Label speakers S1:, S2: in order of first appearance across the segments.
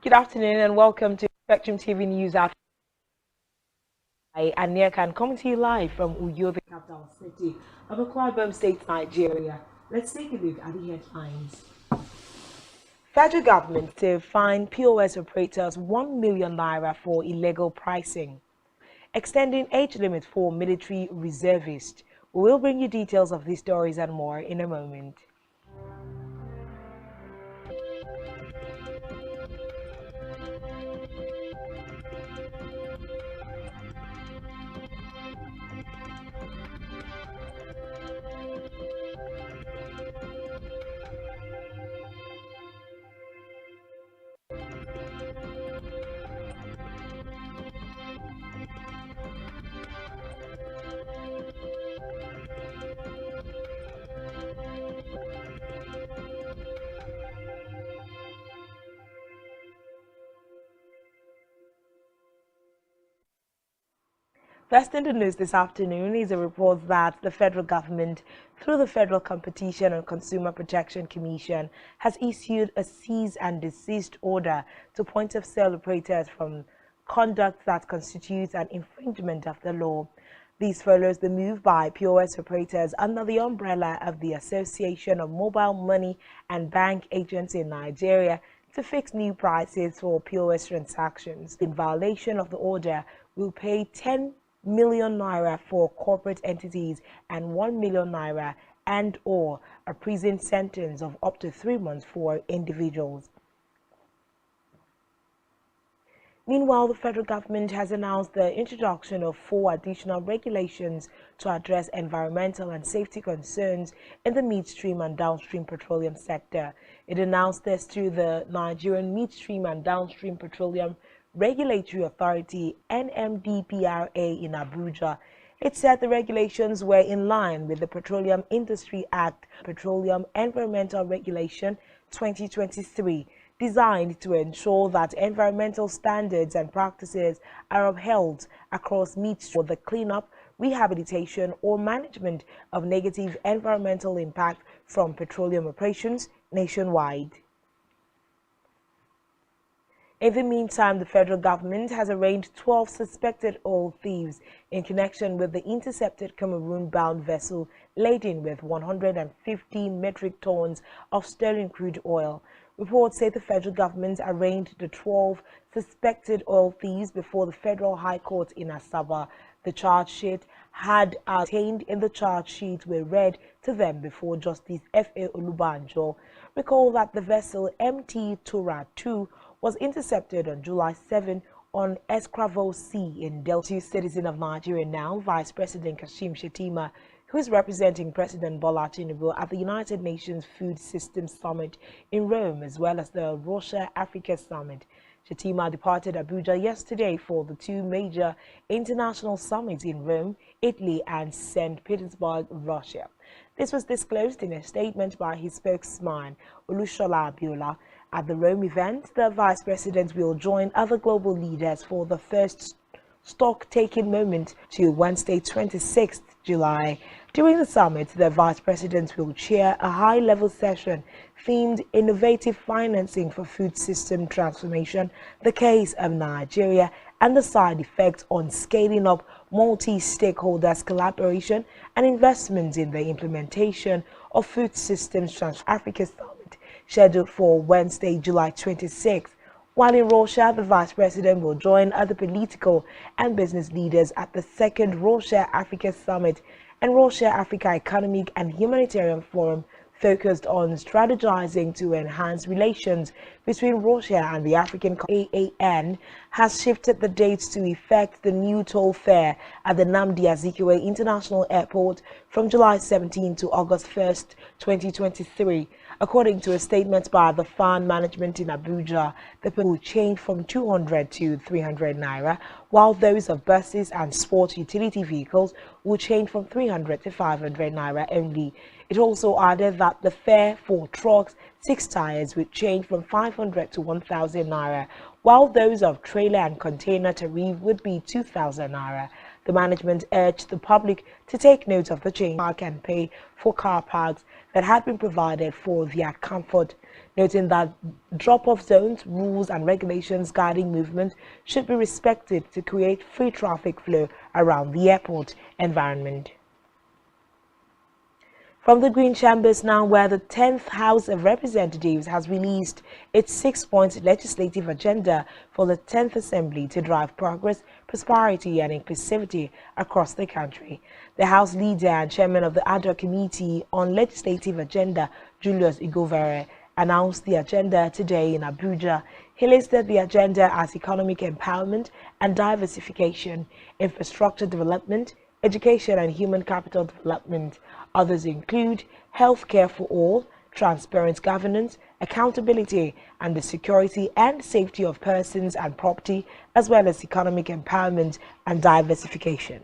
S1: Good afternoon and welcome to Spectrum TV News After. And Nearcan coming to you live from Uyo, the capital city of Akwa Ibom State, Nigeria. Let's take a look at the headlines. Federal government to fine POS operators 1 million naira for illegal pricing. Extending age limit for military reservists. We will bring you details of these stories and more in a moment. First in the news this afternoon is a report that the federal government, through the Federal Competition and Consumer Protection Commission, has issued a cease and desist order to point-of-sale operators from conduct that constitutes an infringement of the law. This follows the move by POS operators under the umbrella of the Association of Mobile Money and Bank Agents in Nigeria to fix new prices for POS transactions. In violation of the order, will pay 10 million naira for corporate entities and 1 million naira and/or a prison sentence of up to 3 months for individuals. Meanwhile, the federal government has announced the introduction of 4 additional regulations to address environmental and safety concerns in the midstream and downstream petroleum sector. It announced this through the Nigerian Midstream and Downstream Petroleum Regulatory Authority (NMDPRA) in Abuja. It said the regulations were in line with the Petroleum Industry Act, Petroleum Environmental Regulation 2023, designed to ensure that environmental standards and practices are upheld across midstream for the cleanup, rehabilitation, or management of negative environmental impact from petroleum operations nationwide. In the meantime, the federal government has arraigned 12 suspected oil thieves in connection with the intercepted Cameroon-bound vessel laden with 150 metric tons of sterling crude oil. Reports say the federal government arraigned the 12 suspected oil thieves before the Federal High Court in Asaba. The charge sheet had contained in the charge sheet were read to them before Justice F.A. Olubanjo. Recall that the vessel MT Tora 2 was intercepted on July 7 on Escravos Sea in Delta. Citizen of Nigeria now, Vice President Kashim Shettima, who is representing President Bola Tinubu at the United Nations Food Systems Summit in Rome, as well as the Russia-Africa Summit. Shettima departed Abuja yesterday for the 2 major international summits in Rome, Italy, and St. Petersburg, Russia. This was disclosed in a statement by his spokesman, Olushola Abiola. At the Rome event, the Vice President will join other global leaders for the first stock-taking moment to Wednesday, 26th July. During the summit, the Vice President will chair a high-level session themed Innovative Financing for Food System Transformation, the Case of Nigeria, and the Side Effects on Scaling Up Multi-Stakeholders Collaboration and Investments in the Implementation of Food Systems Trans-Africa Summit, scheduled for Wednesday, July 26th. While in Russia, the Vice President will join other political and business leaders at the 2nd Russia-Africa Summit and Russia-Africa Economic and Humanitarian Forum, focused on strategizing to enhance relations between Russia and the African AAN, has shifted the dates to effect the new toll fare at the Nnamdi Azikiwe International Airport from July 17 to August 1st, 2023. According to a statement by the FAN management in Abuja, the fare will change from 200 to 300 naira, while those of buses and sport utility vehicles will change from 300 to 500 naira only. It also added that the fare for trucks, 6 tires, would change from 500 to 1,000 naira, while those of trailer and container tariff would be 2,000 naira. The management urged the public to take note of the change park and pay for car parks that had been provided for their comfort, noting that drop-off zones, rules and regulations guiding movement should be respected to create free traffic flow around the airport environment. From the Green Chambers now, where the 10th House of Representatives has released its 6-point legislative agenda for the 10th Assembly to drive progress, prosperity and inclusivity across the country. The House Leader and Chairman of the Ad hoc Committee on Legislative Agenda, Julius Igovere, announced the agenda today in Abuja. He listed the agenda as economic empowerment and diversification, infrastructure development, education and human capital development. Others include healthcare for all, transparent governance, accountability, and the security and safety of persons and property, as well as economic empowerment and diversification.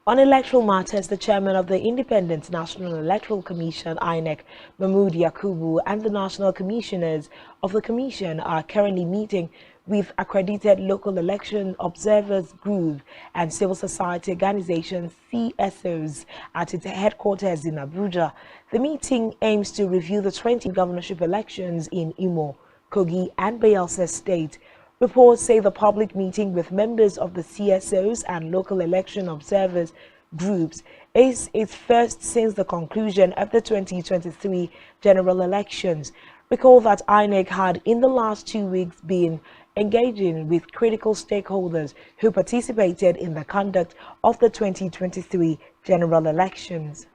S1: On electoral matters, the chairman of the Independent National Electoral Commission, INEC, Mahmood Yakubu, and the national commissioners of the commission are currently meeting with accredited local election observers group and civil society organizations CSOs at its headquarters in Abuja. The meeting aims to review the 20 governorship elections in Imo, Kogi, and Bayelsa State. Reports say the public meeting with members of the CSOs and local election observers groups is its first since the conclusion of the 2023 general elections. Recall that INEC had in the last 2 weeks been engaging with critical stakeholders who participated in the conduct of the 2023 general elections,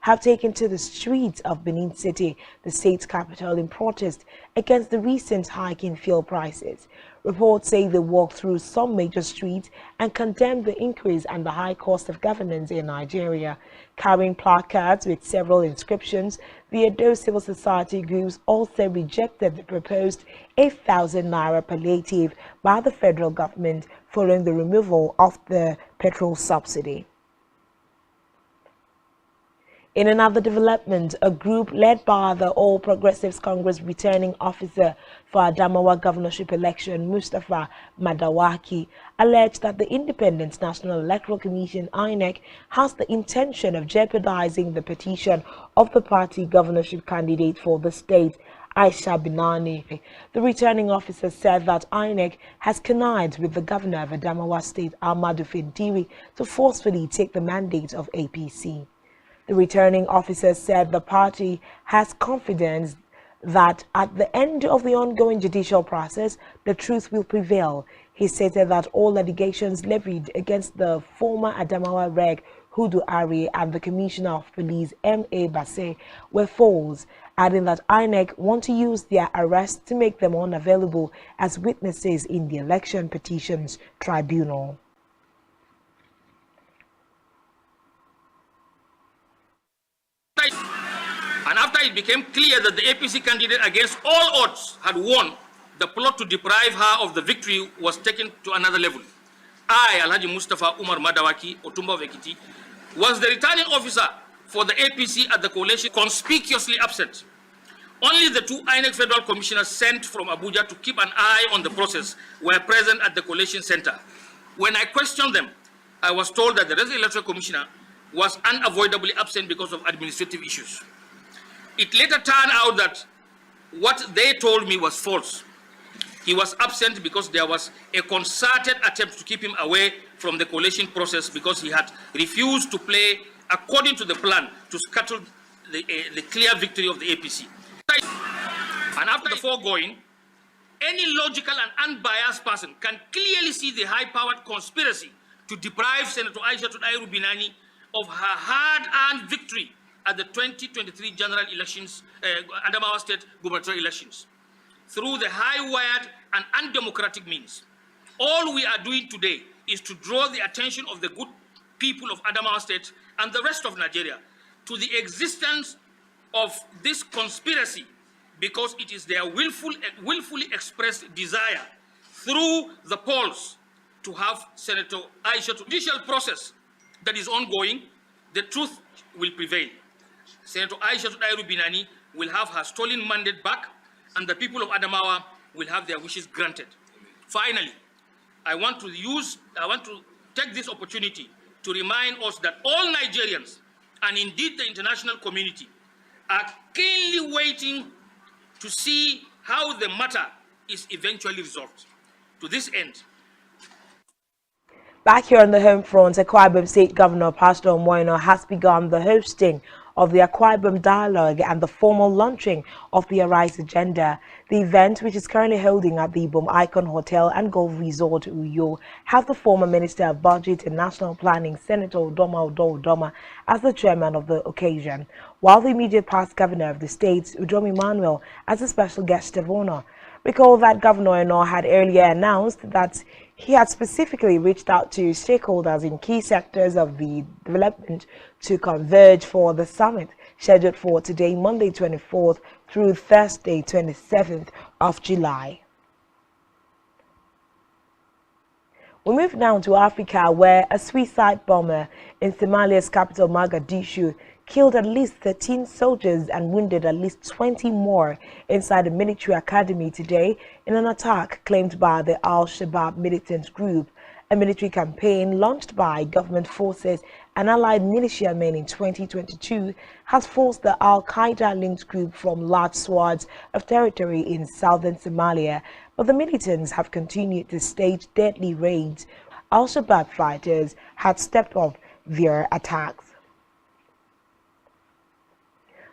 S1: have taken to the streets of Benin City, the state capital, in protest against the recent hike in fuel prices. Reports say they walked through some major streets and condemned the increase and the high cost of governance in Nigeria. Carrying placards with several inscriptions, the Edo civil society groups also rejected the proposed 8,000 naira palliative by the federal government following the removal of the petrol subsidy. In another development, a group led by the All Progressives Congress returning officer for Adamawa governorship election, Mustafa Madawaki, alleged that the Independent National Electoral Commission, INEC, has the intention of jeopardizing the petition of the party governorship candidate for the state, Aisha Binani. The returning officer said that INEC has connived with the governor of Adamawa State, Ahmadu Fintiri, to forcefully take the mandate of APC. The returning officer said the party has confidence that at the end of the ongoing judicial process, the truth will prevail. He stated that all allegations levied against the former Adamawa Reg, Hudu Ari, and the Commissioner of Police, M.A. Basse, were false, adding that INEC want to use their arrest to make them unavailable as witnesses in the election petitions tribunal.
S2: And after it became clear that the APC candidate against all odds had won, the plot to deprive her of the victory was taken to another level. I, Alhaji Mustafa Umar Madawaki, Otumba of Ekiti, was the returning officer for the APC at the coalition, conspicuously absent. Only the two INEC federal commissioners sent from Abuja to keep an eye on the process were present at the coalition center. When I questioned them, I was told that the resident electoral commissioner was unavoidably absent because of administrative issues. It later turned out that what they told me was false. He was absent because there was a concerted attempt to keep him away from the coalition process because he had refused to play according to the plan to scuttle the clear victory of the APC. And after the foregoing, any logical and unbiased person can clearly see the high-powered conspiracy to deprive Senator Aisha Tudairu Binani of her hard-earned victory at the 2023 general elections, Adamawa State gubernatorial elections, through the high-wired and undemocratic means. All we are doing today is to draw the attention of the good people of Adamawa State and the rest of Nigeria to the existence of this conspiracy, because it is their willfully expressed desire through the polls to have Senator Aisha. Judicial process that is ongoing, the truth will prevail. Senator Aisha Tudairu Binani will have her stolen mandate back, and the people of Adamawa will have their wishes granted. Finally, I want to take this opportunity to remind us that all Nigerians, and indeed the international community, are keenly waiting to see how the matter is eventually resolved. To this end,
S1: back here on the home front, Akwa Ibom State Governor Pastor Moino has begun the hosting of the Akwa Ibom Dialogue and the formal launching of the Arise Agenda. The event, which is currently holding at the Ibom Icon Hotel and Golf Resort, Uyo, has the former Minister of Budget and National Planning, Senator Udoma Udoma, as the chairman of the occasion, while the immediate past governor of the state, Udom Emmanuel, as a special guest of honor. Recall that Governor Eno had earlier announced that he had specifically reached out to stakeholders in key sectors of the development to converge for the summit scheduled for today, Monday 24th through Thursday 27th of July. We move now to Africa, where a suicide bomber in Somalia's capital Mogadishu killed at least 13 soldiers and wounded at least 20 more inside a military academy today in an attack claimed by the Al-Shabaab militant group. A military campaign launched by government forces and allied militiamen in 2022 has forced the Al-Qaeda-linked group from large swaths of territory in southern Somalia, but the militants have continued to stage deadly raids. Al-Shabaab fighters had stepped up their attacks.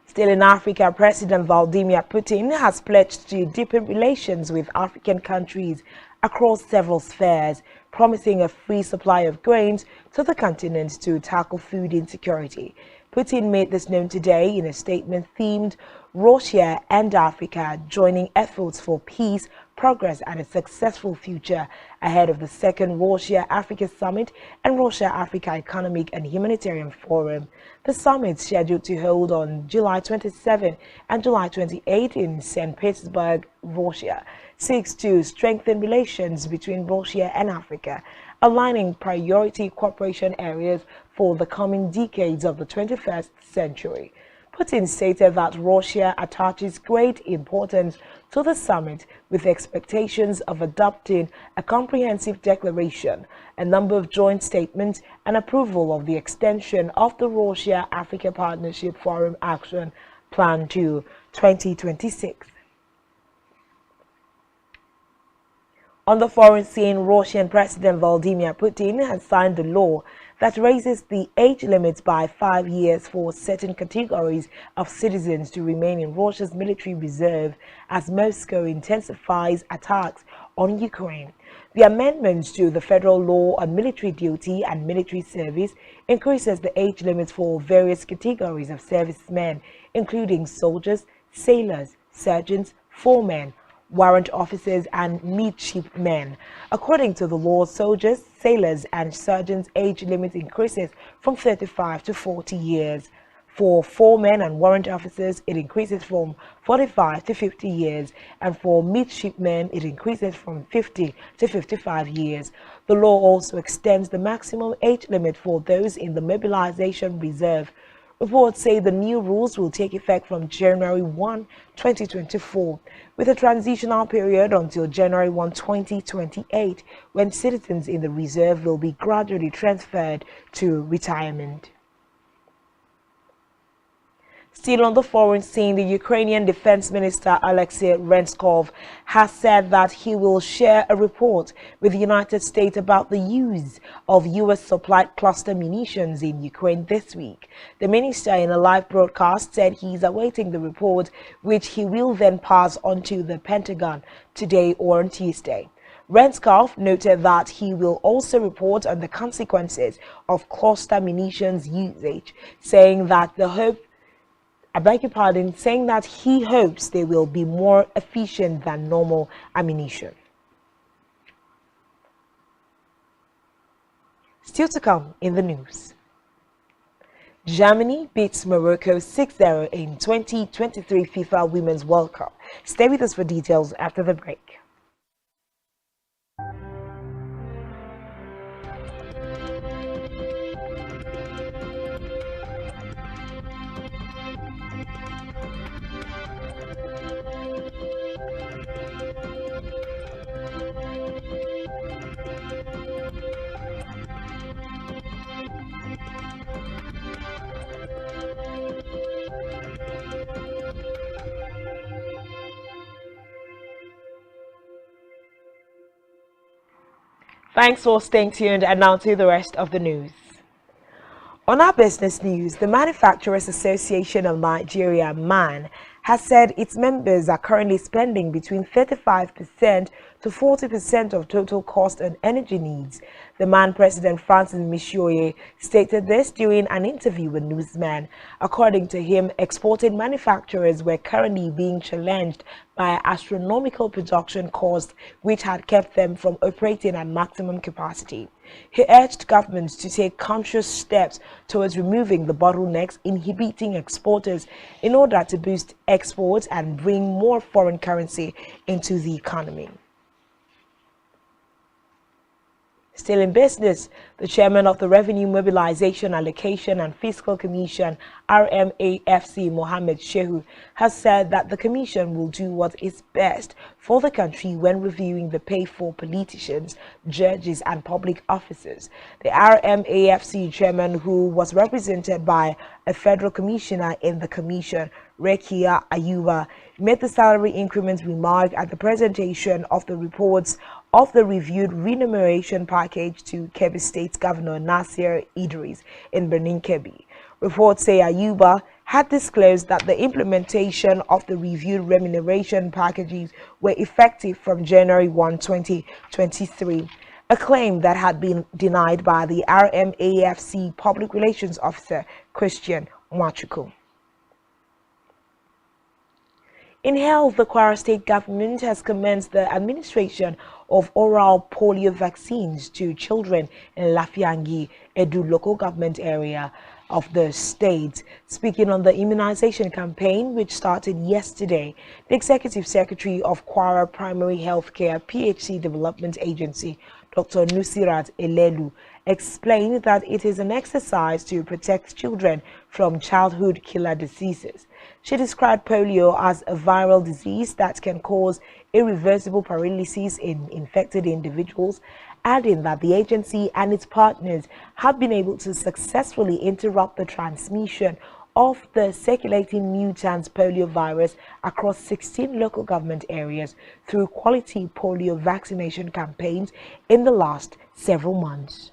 S1: Still in Africa, President Vladimir Putin has pledged to deepen relations with African countries across several spheres, promising a free supply of grains to the continent to tackle food insecurity. Putin made this known today in a statement themed Russia and Africa joining efforts for peace, progress and a successful future ahead of the second Russia-Africa Summit and Russia-Africa Economic and Humanitarian Forum. The summit, scheduled to hold on July 27 and July 28 in St. Petersburg, Russia, seeks to strengthen relations between Russia and Africa, aligning priority cooperation areas for the coming decades of the 21st century. Putin stated that Russia attaches great importance to the summit with expectations of adopting a comprehensive declaration, a number of joint statements, and approval of the extension of the Russia-Africa Partnership Forum Action Plan to 2026. On the foreign scene, Russian President Vladimir Putin has signed a law that raises the age limit by 5 years for certain categories of citizens to remain in Russia's military reserve as Moscow intensifies attacks on Ukraine. The amendments to the federal law on military duty and military service increases the age limit for various categories of servicemen, including soldiers, sailors, sergeants, foremen, warrant officers and midshipmen. According to the law, soldiers, sailors and sergeants' age limit increases from 35 to 40 years. For foremen and warrant officers, it increases from 45 to 50 years, and for midshipmen, it increases from 50 to 55 years. The law also extends the maximum age limit for those in the mobilization reserve. Reports say the new rules will take effect from January 1, 2024, with a transitional period until January 1, 2028, when citizens in the reserve will be gradually transferred to retirement. Still on the foreign scene, the Ukrainian Defense Minister Alexei Renskov has said that he will share a report with the United States about the use of U.S.-supplied cluster munitions in Ukraine this week. The minister, in a live broadcast, said he is awaiting the report, which he will then pass on to the Pentagon today or on Tuesday. Renskov noted that he will also report on the consequences of cluster munitions usage, saying that saying that he hopes they will be more efficient than normal ammunition. Still to come in the news. Germany beats Morocco 6-0 in 2023 FIFA Women's World Cup. Stay with us for details after the break. Thanks for staying tuned, and now to the rest of the news. On our business news, the Manufacturers Association of Nigeria, MAN, has said its members are currently spending between 35% to 40% of total cost on energy needs. The MAN president, Francis Michioye, stated this during an interview with Newsman. According to him, exporting manufacturers were currently being challenged by astronomical production costs, which had kept them from operating at maximum capacity. He urged governments to take conscious steps towards removing the bottlenecks inhibiting exporters in order to boost exports and bring more foreign currency into the economy. Still in business, the chairman of the Revenue Mobilization, Allocation and Fiscal Commission, RMAFC, Mohammed Shehu, has said that the commission will do what is best for the country when reviewing the pay for politicians, judges and public officers. The RMAFC chairman, who was represented by a federal commissioner in the commission, Rekia Ayuba, made the salary increment remark at the presentation of the reports of the reviewed remuneration package to Kebbi State Governor Nasir Idris in Benin Kebbi. Reports say Ayuba had disclosed that the implementation of the reviewed remuneration packages were effective from January 1, 2023, a claim that had been denied by the RMAFC Public Relations Officer, Christian Mwachuku. In health, the Kwara State government has commenced the administration of oral polio vaccines to children in Lafiangi, Edu local government area of the state. Speaking on the immunization campaign, which started yesterday, the Executive Secretary of Kwara Primary Healthcare PHC Development Agency, Dr. Nusirat Elelu, explained that it is an exercise to protect children from childhood killer diseases. She described polio as a viral disease that can cause irreversible paralysis in infected individuals, adding that the agency and its partners have been able to successfully interrupt the transmission of the circulating mutant polio virus across 16 local government areas through quality polio vaccination campaigns in the last several months.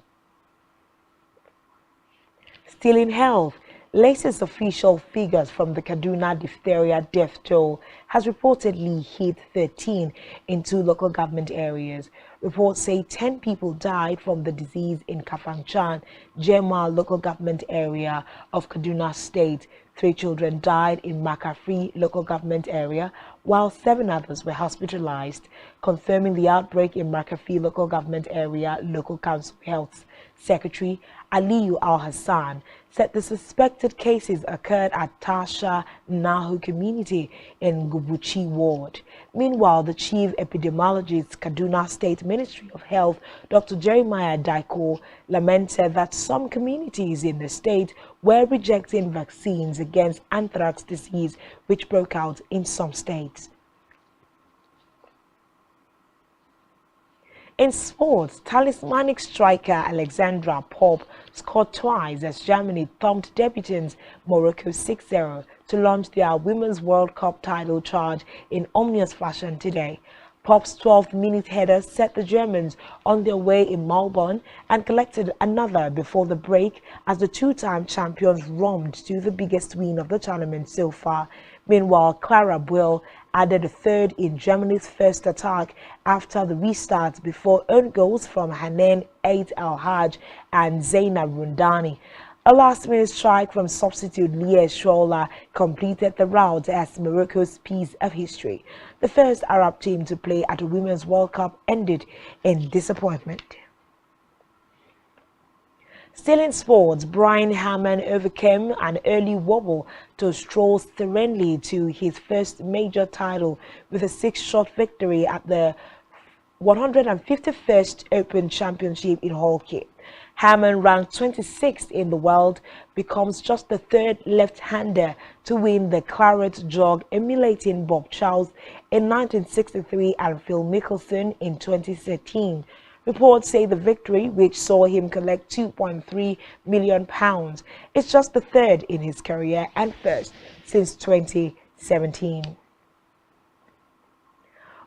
S1: Still in health, latest official figures from the Kaduna diphtheria death toll has reportedly hit 13 in 2 local government areas. Reports say 10 people died from the disease in Kafanchan, Jema local government area of Kaduna State. 3 children died in Makafri local government area, while 7 others were hospitalized. Confirming the outbreak in Makafri local government area, local council health secretary Aliyu Al-Hassan said the suspected cases occurred at Tasha Nahu community in Gubuchi ward. Meanwhile, the chief epidemiologist, Kaduna State Ministry of Health, Dr. Jeremiah Daiko, lamented that some communities in the state were rejecting vaccines against anthrax disease, which broke out in some states. In sports, talismanic striker Alexandra Pope scored twice as Germany thumped debutants Morocco 6-0 to launch their Women's World Cup title charge in ominous fashion today. Pope's 12-minute header set the Germans on their way in Melbourne and collected another before the break as the 2-time champions romped to the biggest win of the tournament so far. Meanwhile, Clara Buell added a third in Germany's first attack after the restart before own goals from Hanan Ait Al-Haj and Zainab Rundani. A last-minute strike from substitute Leah Shola completed the rout as Morocco's piece of history. The first Arab team to play at a Women's World Cup ended in disappointment. Still in sports, Brian Harman overcame an early wobble to stroll serenely to his first major title with a 6-shot victory at the 151st Open Championship in hockey. Harman, ranked 26th in the world, becomes just the 3rd left-hander to win the Claret Jug, emulating Bob Charles in 1963 and Phil Mickelson in 2013. Reports say the victory, which saw him collect £2.3 million, is just the 3rd in his career and first since 2017.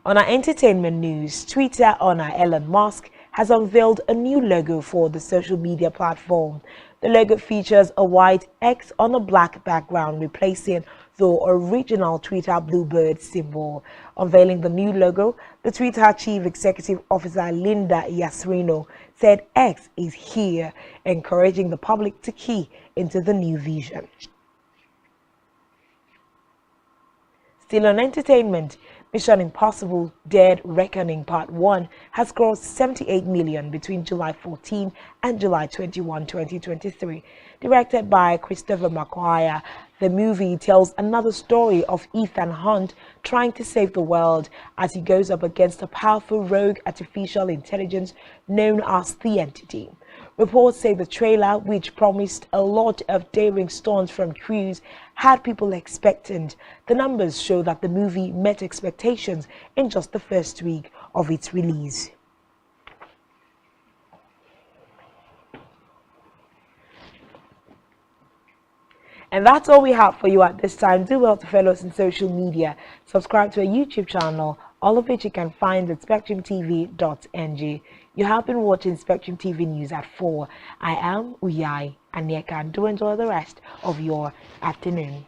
S1: On our entertainment news, Twitter owner Elon Musk has unveiled a new logo for the social media platform. The logo features a white X on a black background, replacing the original Twitter bluebird symbol. Unveiling the new logo, the Twitter Chief Executive Officer Linda Yasrino said X is here, encouraging the public to key into the new vision. Still on entertainment, Mission Impossible Dead Reckoning Part 1 has grossed 78 million between July 14 and July 21, 2023. Directed by Christopher McQuarrie, the movie tells another story of Ethan Hunt trying to save the world as he goes up against a powerful rogue artificial intelligence known as the Entity. Reports say the trailer, which promised a lot of daring stunts from Cruise, had people expectant. The numbers show that the movie met expectations in just the first week of its release. And that's all we have for you at this time. Do well to follow us on social media. Subscribe to our YouTube channel, all of which you can find at spectrumtv.ng. You have been watching Spectrum TV News at 4. I am Uyai Anyeka. Do enjoy the rest of your afternoon.